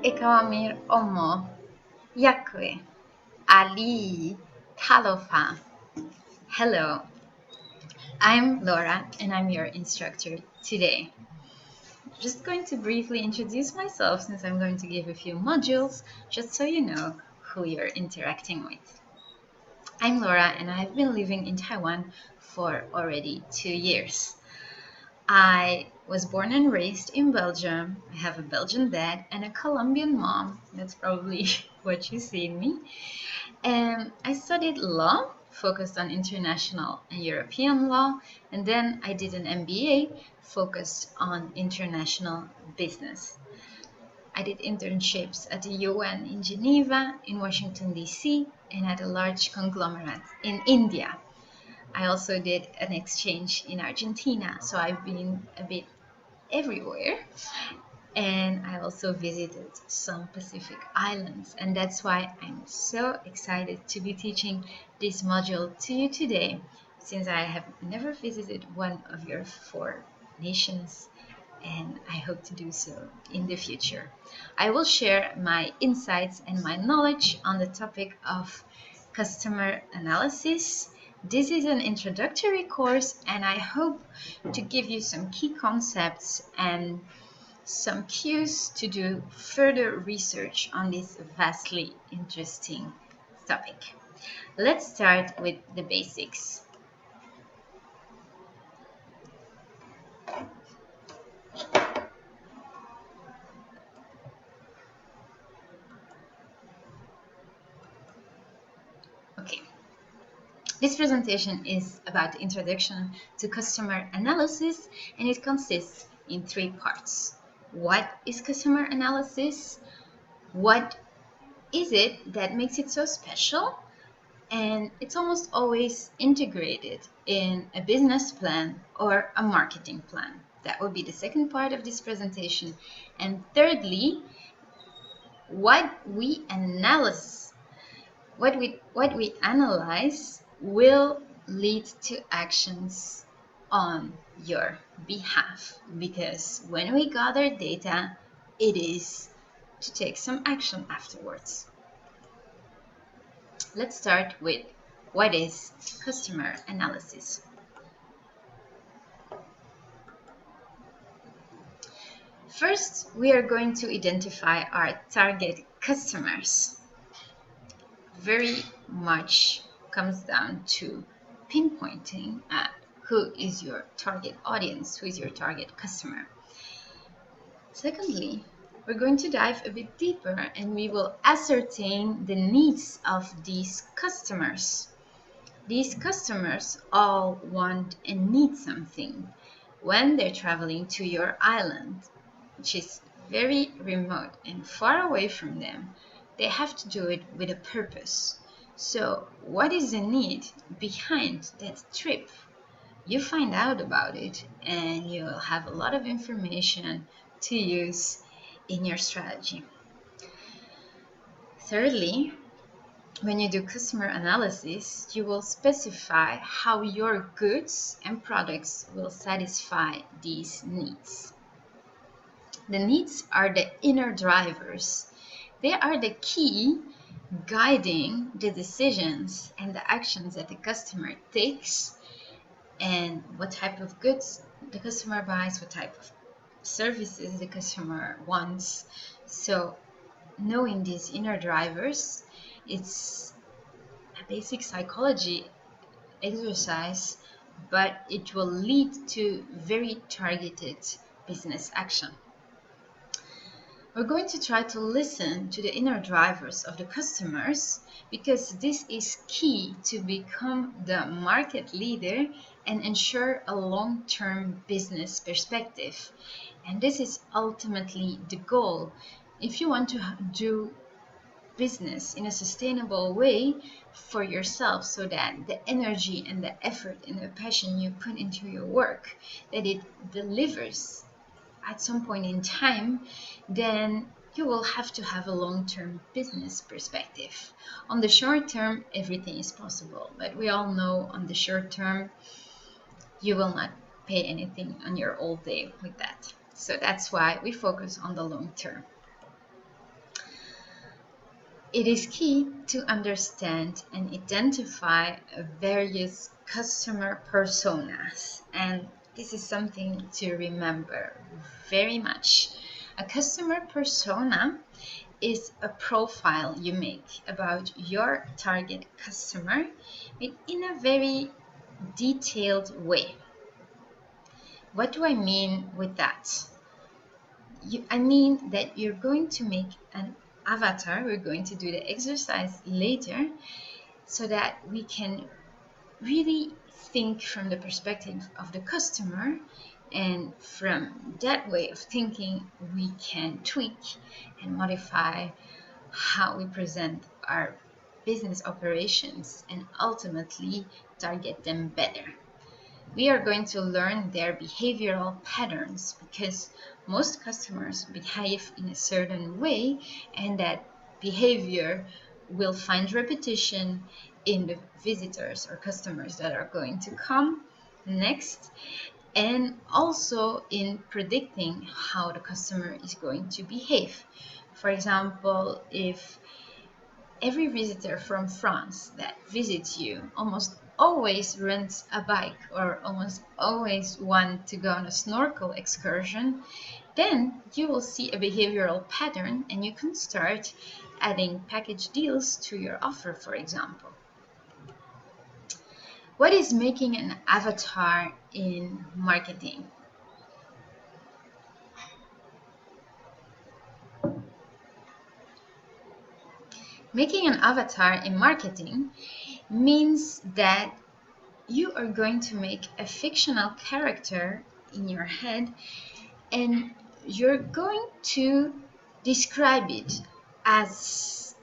Ekawamir Omo Yakwe Ali Talofa. Hello, I'm Laura and I'm your instructor today. Just going to briefly introduce myself since I'm going to give a few modules just so you know who you're interacting with. I'm Laura and I've been living in Taiwan for already 2 years. I was born and raised in Belgium. I have a Belgian dad and a Colombian mom. That's probably what you see in me. And I studied law, focused on international and European law, and then I did an MBA focused on international business. I did internships at the UN in Geneva, in Washington, D.C., and at a large conglomerate in India. I also did an exchange in Argentina, so I've been a bit everywhere. And I also visited some Pacific islands, and that's why I'm so excited to be teaching this module to you today, since I have never visited one of your 4 nations, and I hope to do so in the future. I will share my insights and my knowledge on the topic of customer analysis. This is an introductory course, and I hope to give you some key concepts and some cues to do further research on this vastly interesting topic. Let's start with the basics. Okay, this presentation is about the introduction to customer analysis, and it consists in 3 parts. What is customer analysis? What is it that makes it so special? And it's almost always integrated in a business plan or a marketing plan. That would be the second part of this presentation. And thirdly, what we analyze will lead to actions on your behalf, because when we gather data, it is to take some action afterwards. Let's start with what is customer analysis. First, we are going to identify our target customers. Very much comes down to pinpointing at who is your target audience, who is your target customer. Secondly, we're going to dive a bit deeper and we will ascertain the needs of these customers. These customers all want and need something when they're traveling to your island, which is very remote and far away from them. They have to do it with a purpose. So, what is the need behind that trip? You find out about it and you'll have a lot of information to use in your strategy. Thirdly, when you do customer analysis, you will specify how your goods and products will satisfy these needs. The needs are the inner drivers. They are the key guiding the decisions and the actions that the customer takes, and what type of goods the customer buys, what type of services the customer wants. So knowing these inner drivers, it's a basic psychology exercise, but it will lead to very targeted business action. We're going to try to listen to the inner drivers of the customers, because this is key to become the market leader and ensure a long-term business perspective. And this is ultimately the goal. If you want to do business in a sustainable way for yourself, so that the energy and the effort and the passion you put into your work, that it delivers at some point in time, then you will have to have a long-term business perspective. On the short term, everything is possible, but we all know on the short term, you will not pay anything on your old day with that. So that's why we focus on the long term. It is key to understand and identify various customer personas, and this is something to remember very much. A customer persona is a profile you make about your target customer in a very detailed way. What do I mean with that? I mean that you're going to make an avatar. We're going to do the exercise later so that we can really think from the perspective of the customer, and from that way of thinking we can tweak and modify how we present our business operations and ultimately target them better. We are going to learn their behavioral patterns because most customers behave in a certain way, and that behavior will find repetition in the visitors or customers that are going to come next, and also in predicting how the customer is going to behave. For example, if every visitor from France that visits you almost always rents a bike or almost always want to go on a snorkel excursion, then you will see a behavioral pattern and you can start adding package deals to your offer, for example. What is making an avatar in marketing? Making an avatar in marketing means that you are going to make a fictional character in your head and you're going to describe it as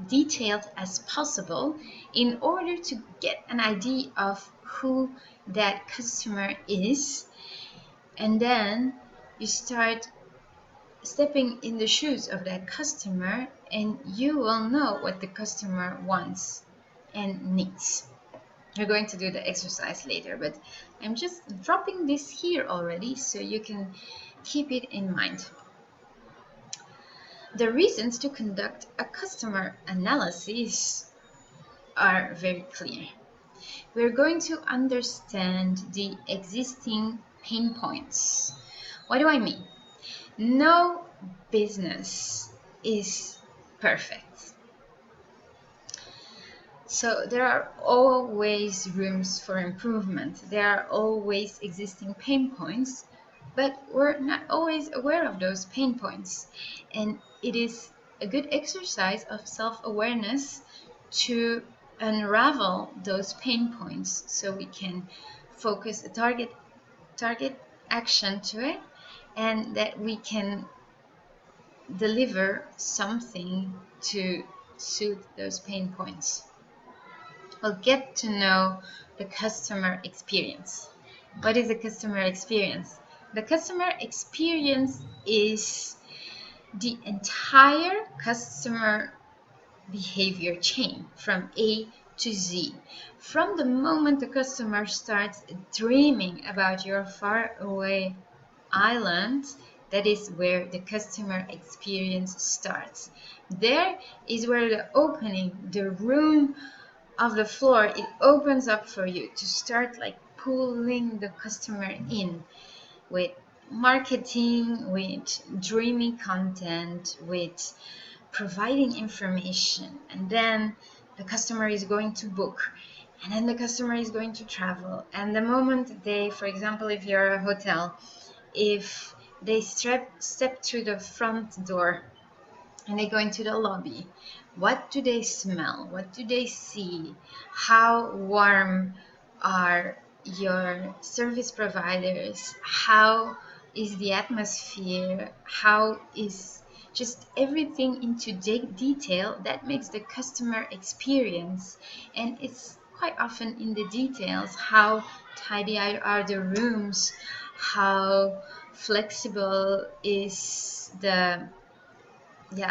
detailed as possible in order to get an idea of who that customer is, and then you start stepping in the shoes of that customer and you will know what the customer wants and needs. We're going to do the exercise later, but I'm just dropping this here already so you can keep it in mind. The reasons to conduct a customer analysis are very clear. We're going to understand the existing pain points. What do I mean? No business is perfect. So there are always rooms for improvement. There are always existing pain points, but we're not always aware of those pain points. And it is a good exercise of self-awareness to unravel those pain points so we can focus a target action to it, and that we can deliver something to suit those pain points. We'll get to know the customer experience. What is a customer experience? The customer experience is the entire customer behavior chain from A to Z. From the moment the customer starts dreaming about your faraway island, that is where the customer experience starts. There is where the opening, the room of the floor, it opens up for you to start like pulling the customer in with marketing, with dreamy content, with providing information, and then the customer is going to book, and then the customer is going to travel. And the moment they, for example, if you're a hotel, if they step through the front door and they go into the lobby, what do they smell? What do they see? How warm are your service providers? How is the atmosphere? How is just everything into detail that makes the customer experience? And it's quite often in the details. How tidy are the rooms? How flexible is the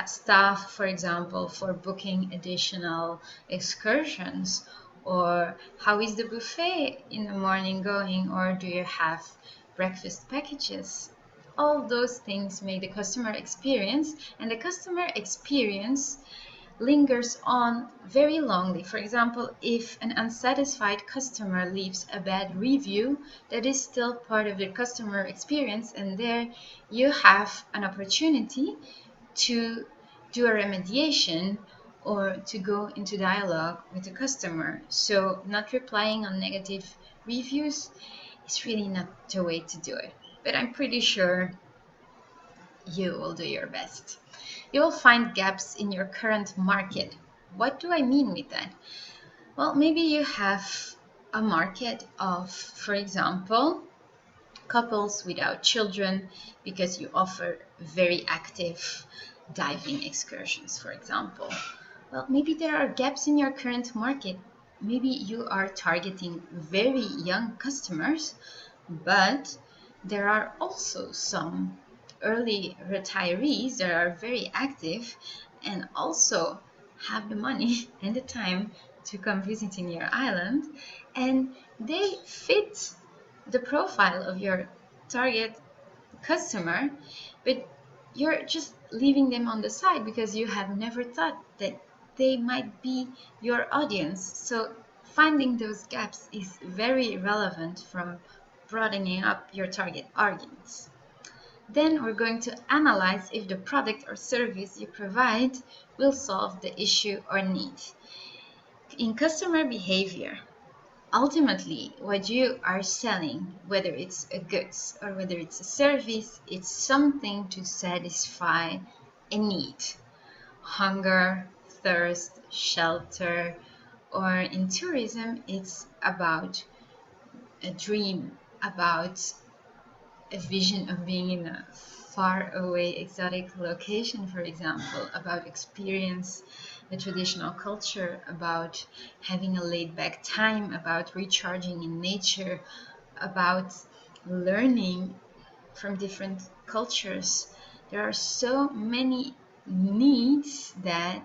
staff, for example, for booking additional excursions? Or how is the buffet in the morning going? Or do you have breakfast packages? All those things make the customer experience, and the customer experience lingers on very longly. For example, if an unsatisfied customer leaves a bad review, that is still part of the customer experience, and there you have an opportunity to do a remediation or to go into dialogue with the customer. So not replying on negative reviews is really not the way to do it. But I'm pretty sure you will do your best. You will find gaps in your current market. What do I mean with that? Well, maybe you have a market of, for example, couples without children because you offer very active diving excursions, for example. Well, maybe there are gaps in your current market. Maybe you are targeting very young customers, but there are also some early retirees that are very active and also have the money and the time to come visiting your island, and they fit the profile of your target customer, but you're just leaving them on the side because you have never thought that they might be your audience. So finding those gaps is very relevant from broadening up your target audience. Then we're going to analyze if the product or service you provide will solve the issue or need. In customer behavior, ultimately, what you are selling, whether it's a goods or whether it's a service, it's something to satisfy a need. Hunger, thirst, shelter, or in tourism, it's about a dream, about a vision of being in a far away exotic location, for example, about experience the traditional culture, about having a laid back time, about recharging in nature, about learning from different cultures. There are so many needs that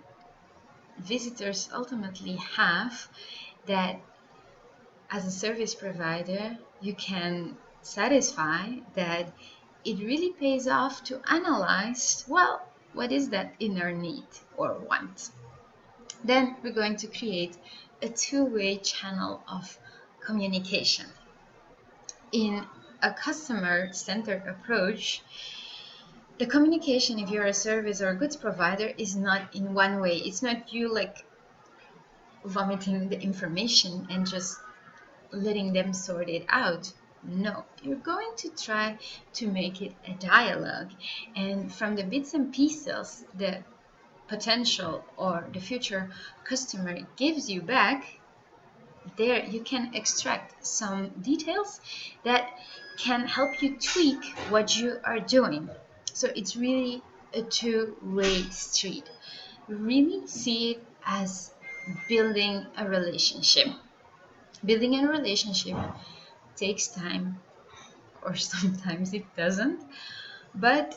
visitors ultimately have that as a service provider you can satisfy, that it really pays off to analyze, well, what is that inner need or want? Then we're going to create a two-way channel of communication. In a customer-centered approach, the communication, if you're a service or a goods provider, is not in one way. It's not you like vomiting the information and just letting them sort it out. No, you're going to try to make it a dialogue. And from the bits and pieces the potential or the future customer gives you back, there you can extract some details that can help you tweak what you are doing. So it's really a two-way street. Really see it as building a relationship. Building a relationship takes time, or sometimes it doesn't, but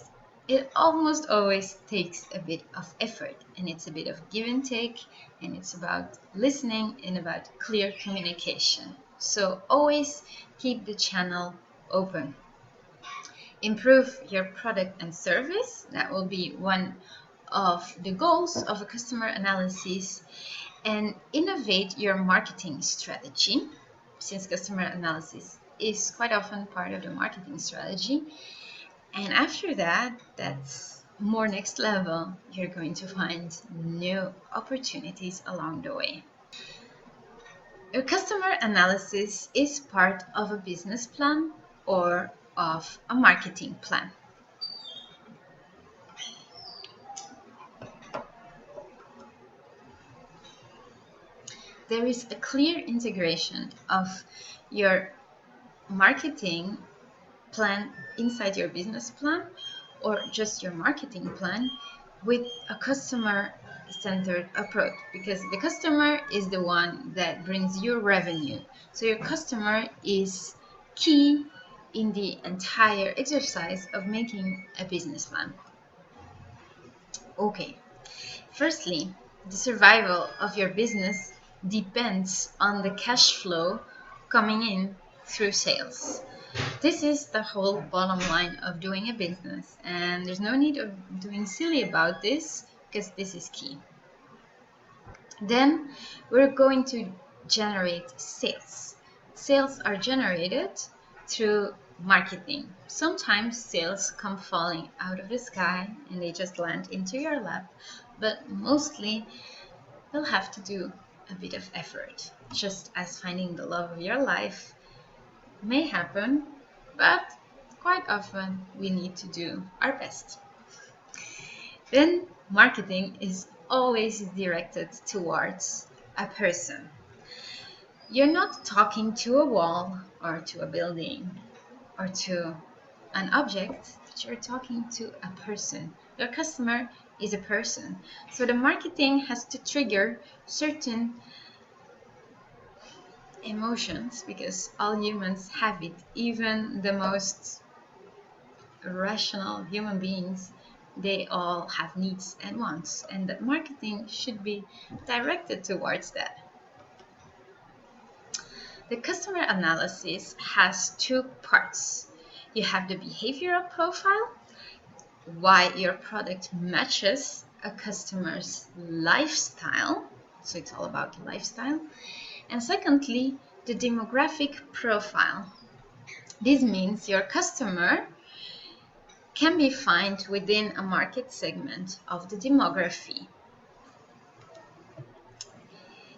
it almost always takes a bit of effort, and it's a bit of give and take, and it's about listening and about clear communication. So always keep the channel open. Improve your product and service. That will be one of the goals of a customer analysis. And innovate your marketing strategy, since customer analysis is quite often part of the marketing strategy. And after that, that's more next level. You're going to find new opportunities along the way. A customer analysis is part of a business plan or of a marketing plan. There is a clear integration of your marketing plan inside your business plan or just your marketing plan with a customer centered approach, because the customer is the one that brings you revenue. So your customer is key in the entire exercise of making a business plan. Okay, firstly, the survival of your business depends on the cash flow coming in through sales. This is the whole bottom line of doing a business, and there's no need of doing silly about this because this is key. Then we're going to generate sales. Sales are generated through marketing. Sometimes sales come falling out of the sky and they just land into your lap, but mostly you'll have to do a bit of effort, just as finding the love of your life may happen, but quite often we need to do our best. Then marketing is always directed towards a person. You're not talking to a wall or to a building or to an object, but you're talking to a person. Your customer is a person. So the marketing has to trigger certain emotions because all humans have it. Even the most rational human beings, they all have needs and wants, and that marketing should be directed towards that. The customer analysis has two parts. You have the behavioral profile, why your product matches a customer's lifestyle. So it's all about lifestyle. And secondly, the demographic profile. This means your customer can be found within a market segment of the demography.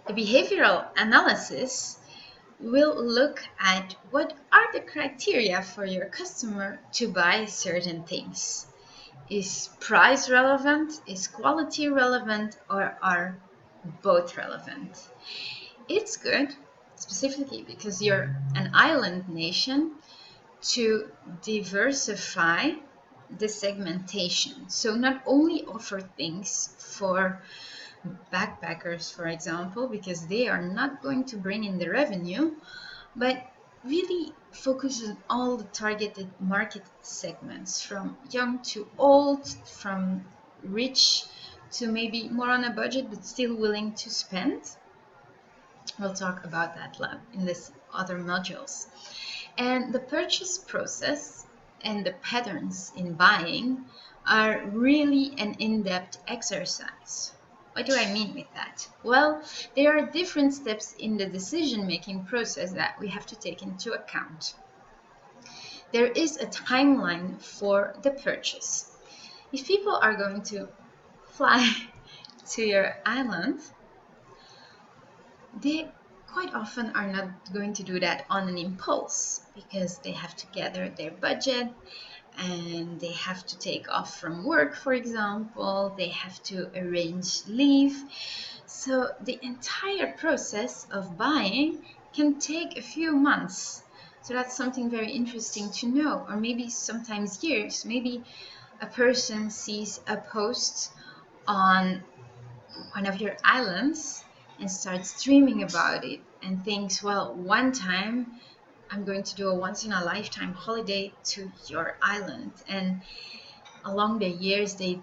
The behavioral analysis will look at what are the criteria for your customer to buy certain things. Is price relevant? Is quality relevant? Or are both relevant? It's good, specifically because you're an island nation, to diversify the segmentation. So not only offer things for backpackers, for example, because they are not going to bring in the revenue, but really focus on all the targeted market segments, from young to old, from rich to maybe more on a budget but still willing to spend. We'll talk about that in this other modules. And the purchase process and the patterns in buying are really an in-depth exercise. What do I mean with that? Well, there are different steps in the decision-making process that we have to take into account. There is a timeline for the purchase. If people are going to fly to your island, they quite often are not going to do that on an impulse because they have to gather their budget and they have to take off from work, for example. They have to arrange leave. So the entire process of buying can take a few months. So that's something very interesting to know, or maybe sometimes years. Maybe a person sees a post on one of your islands and starts dreaming about it and thinks, well, one time I'm going to do a once in a lifetime holiday to your island. And along the years they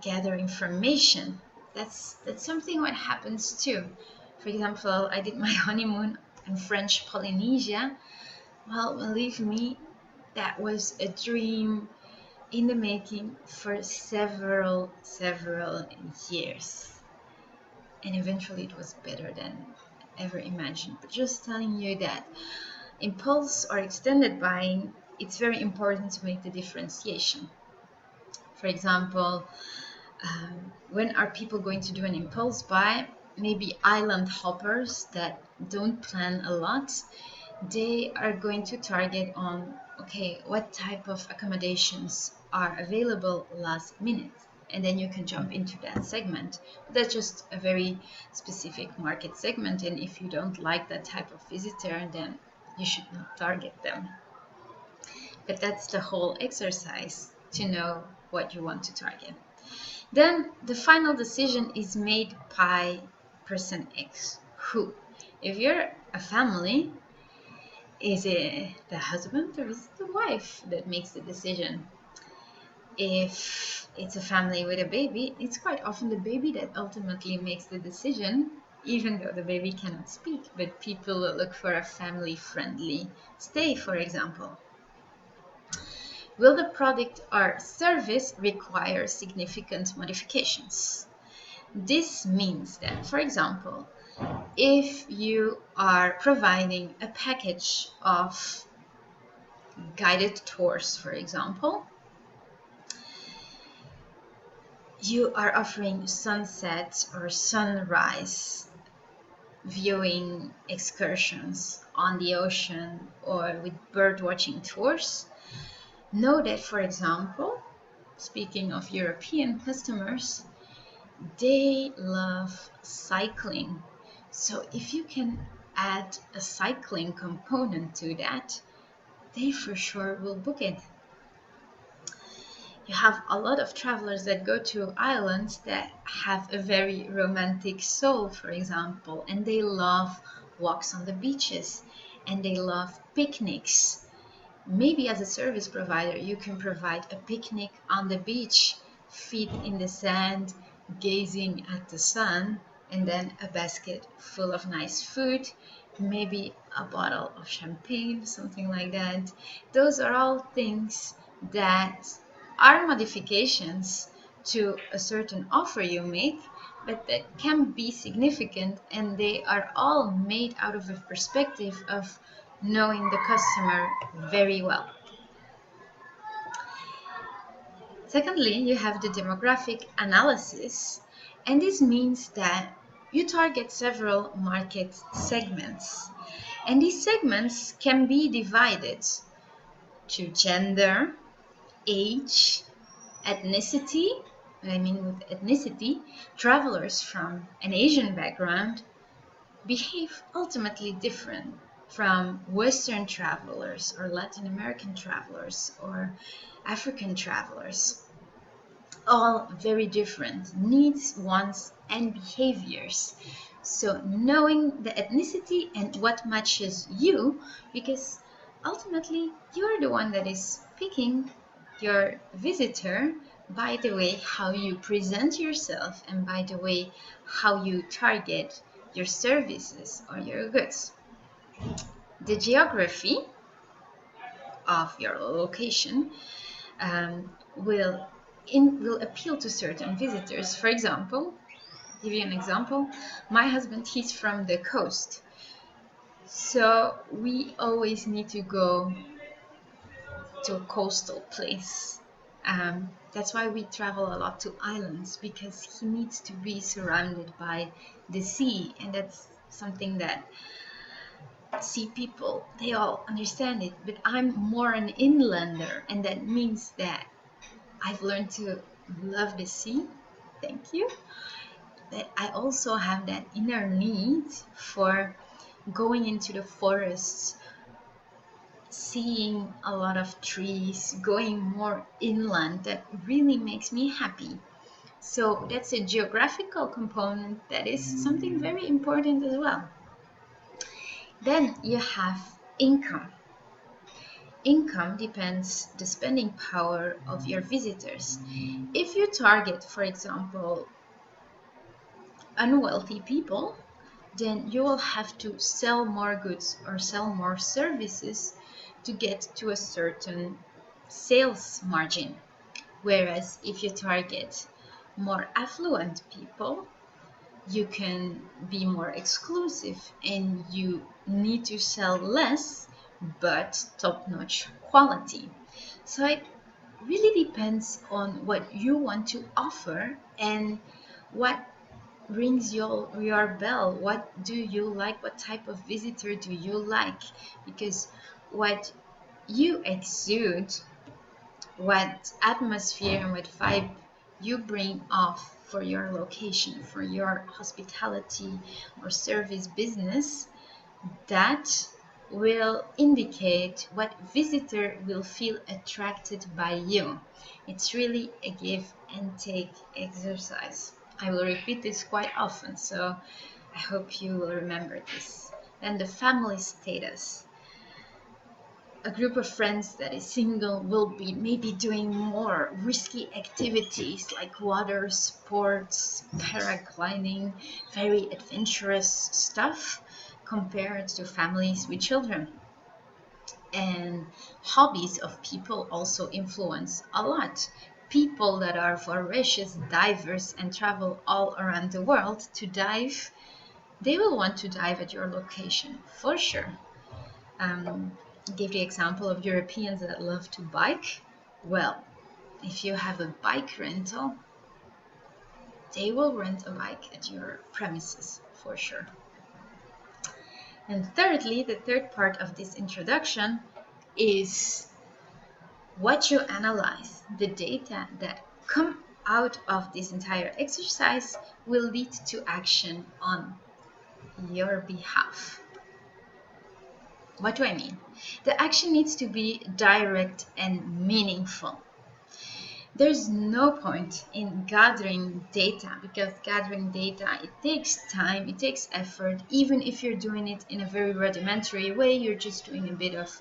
gather information. That's something what happens too. For example, I did my honeymoon in French Polynesia. Well, believe me, that was a dream in the making for several years. And eventually it was better than ever imagined. But just telling you that impulse or extended buying, it's very important to make the differentiation. For example, when are people going to do an impulse buy? Maybe island hoppers that don't plan a lot. They are going to target on, okay, what type of accommodations are available last minute? And then you can jump into that segment. But that's just a very specific market segment. And if you don't like that type of visitor, then you should not target them. But that's the whole exercise, to know what you want to target. Then the final decision is made by person X. Who? If you're a family, is it the husband or is it the wife that makes the decision? If it's a family with a baby, it's quite often the baby that ultimately makes the decision, even though the baby cannot speak. But people look for a family-friendly stay, for example. Will the product or service require significant modifications? This means that, for example, if you are providing a package of guided tours, for example, you are offering sunset or sunrise viewing excursions on the ocean or with bird watching tours. Know that, for example, speaking of European customers, they love cycling. So if you can add a cycling component to that, they for sure will book it. You have a lot of travelers that go to islands that have a very romantic soul, for example, and they love walks on the beaches and they love picnics. Maybe as a service provider, you can provide a picnic on the beach, feet in the sand, gazing at the sun, and then a basket full of nice food, maybe a bottle of champagne, something like that. Those are all things that are modifications to a certain offer you make, but that can be significant, and they are all made out of a perspective of knowing the customer very well. Secondly, you have the demographic analysis, and this means that you target several market segments, and these segments can be divided to gender, age, ethnicity. What I mean with ethnicity, travelers from an Asian background behave ultimately different from Western travelers or Latin American travelers or African travelers. All very different needs, wants, and behaviors. So knowing the ethnicity and what matches you, because ultimately you're the one that is picking your visitor by the way how you present yourself and by the way how you target your services or your goods. The geography of your location will appeal to certain visitors. For example, give you an example. My husband, he's from the coast, so we always need to go to a coastal place. That's why we travel a lot to islands, because he needs to be surrounded by the sea, and that's something that sea people, they all understand it. But I'm more an inlander, and that means that I've learned to love the sea. Thank you. But I also have that inner need for going into the forests, seeing a lot of trees, going more inland. That really makes me happy. So that's a geographical component that is something very important as well. Then you have income. Income depends the spending power of your visitors. If you target, for example, unwealthy people, then you will have to sell more goods or sell more services to get to a certain sales margin. Whereas if you target more affluent people, you can be more exclusive and you need to sell less but top-notch quality. So it really depends on what you want to offer and what rings your bell. What do you like? What type of visitor do you like? Because what you exude, what atmosphere and what vibe you bring off for your location, for your hospitality or service business, that will indicate what visitor will feel attracted by you. It's really a give and take exercise. I will repeat this quite often, so I hope you will remember this. Then the family status. A group of friends that is single will be maybe doing more risky activities like water sports, paragliding, very adventurous stuff compared to families with children. And hobbies of people also influence a lot. people that are voracious divers and travel all around the world to dive, they will want to dive at your location for sure. Give the example of Europeans that love to bike. Well, if you have a bike rental, they will rent a bike at your premises for sure. And thirdly, the third part of this introduction is what you analyze. The data that come out of this entire exercise will lead to action on your behalf. What do I mean? The action needs to be direct and meaningful. There's no point in gathering data, because gathering data, it takes time, it takes effort. Even if you're doing it in a very rudimentary way, you're just doing a bit of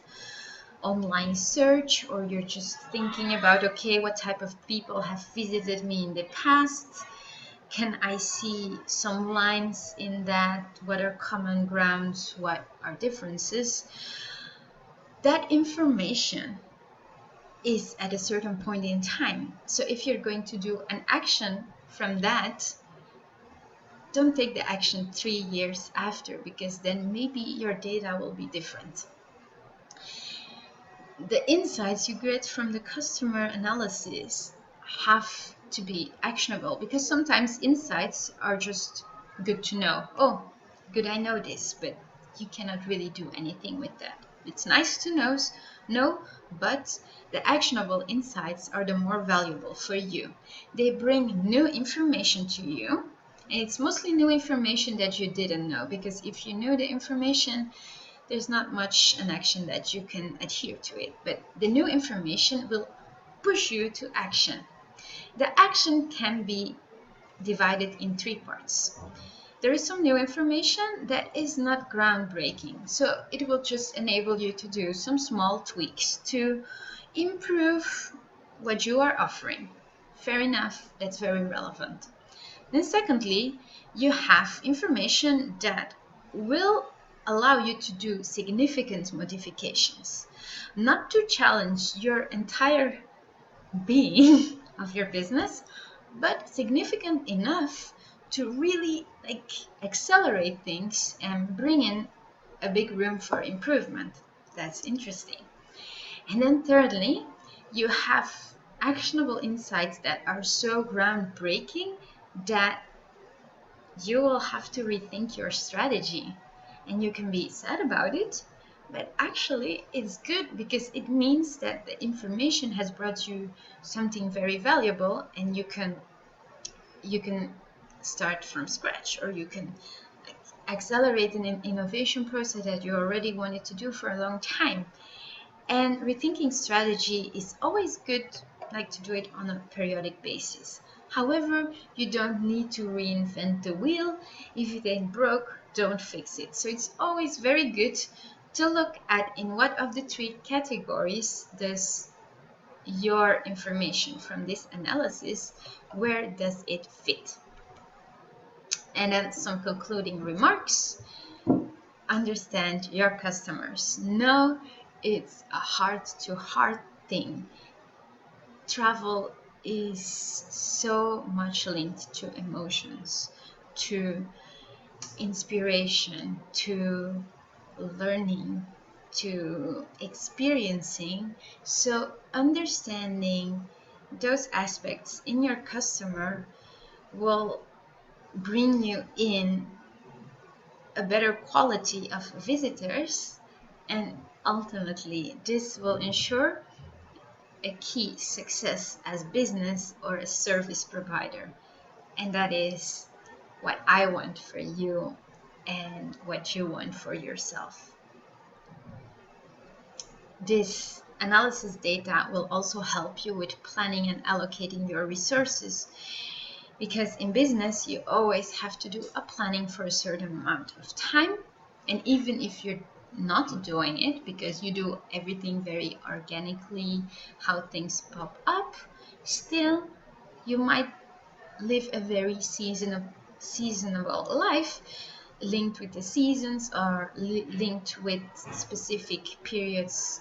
online search, or you're just thinking about, okay, what type of people have visited me in the past? Can I see some lines in that? What are common grounds? What are differences? That information is at a certain point in time. So if you're going to do an action from that, don't take the action 3 years after, because then maybe your data will be different. The insights you get from the customer analysis have to be actionable, because sometimes insights are just good to know. Oh, good, I know this, but you cannot really do anything with that. It's nice to know, but the actionable insights are the more valuable for you. They bring new information to you, and it's mostly new information that you didn't know, because if you know the information, there's not much an action that you can adhere to it. But the new information will push you to action. The action can be divided in 3 parts. There is some new information that is not groundbreaking, so it will just enable you to do some small tweaks to improve what you are offering. Fair enough, that's very relevant. Then secondly, you have information that will allow you to do significant modifications, not to challenge your entire being of your business, but significant enough to really accelerate things and bring in a big room for improvement. That's interesting. And then thirdly, you have actionable insights that are so groundbreaking that you will have to rethink your strategy. And you can be sad about it, but actually it's good, because it means that the information has brought you something very valuable, and you can start from scratch, or you can accelerate an innovation process that you already wanted to do for a long time. And rethinking strategy is always good, to do it on a periodic basis. However, you don't need to reinvent the wheel. If it ain't broke, don't fix it. So it's always very good to look at in what of the 3 categories does your information from this analysis, where does it fit? And then some concluding remarks. Understand your customers. No, it's a heart-to-heart thing. Travel is so much linked to emotions, to inspiration, to learning, to experiencing. So understanding those aspects in your customer will bring you in a better quality of visitors, and ultimately this will ensure a key success as business or a service provider. And that is what I want for you and what you want for yourself. This analysis data will also help you with planning and allocating your resources, because in business you always have to do a planning for a certain amount of time. And even if you're not doing it, because you do everything very organically, how things pop up, still you might live a very seasonable life, linked with the seasons, or linked with specific periods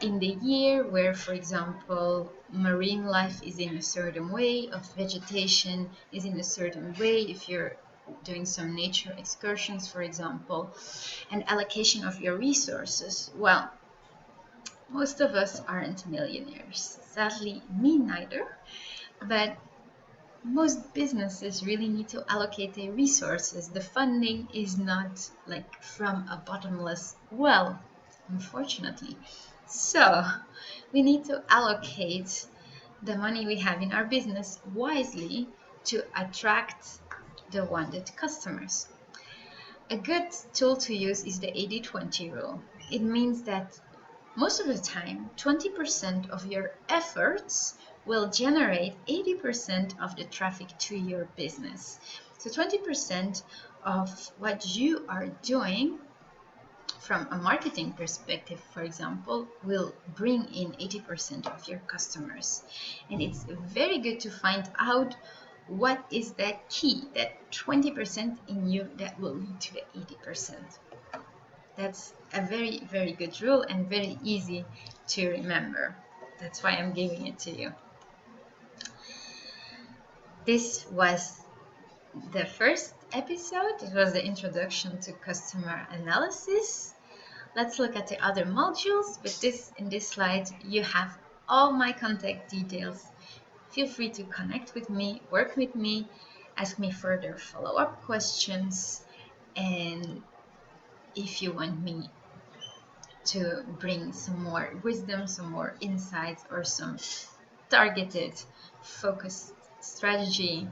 in the year where, for example, marine life is in a certain way, of vegetation is in a certain way, if you're doing some nature excursions, for example, and allocation of your resources. Well, most of us aren't millionaires. Sadly, me neither. But most businesses really need to allocate their resources. The funding is not like from a bottomless well, unfortunately. So we need to allocate the money we have in our business wisely to attract the wanted customers. A good tool to use is the 80-20 rule. It means that most of the time, 20% of your efforts will generate 80% of the traffic to your business. So 20% of what you are doing from a marketing perspective, for example, will bring in 80% of your customers. And it's very good to find out what is that key, that 20% in you that will lead to the 80%. That's a very, very good rule and very easy to remember. That's why I'm giving it to you. This was the first episode. It was the introduction to customer analysis. Let's look at the other modules, but in this slide you have all my contact details. Feel free to connect with me, work with me, ask me further follow-up questions, and if you want me to bring some more wisdom, some more insights, or some targeted, focused strategy,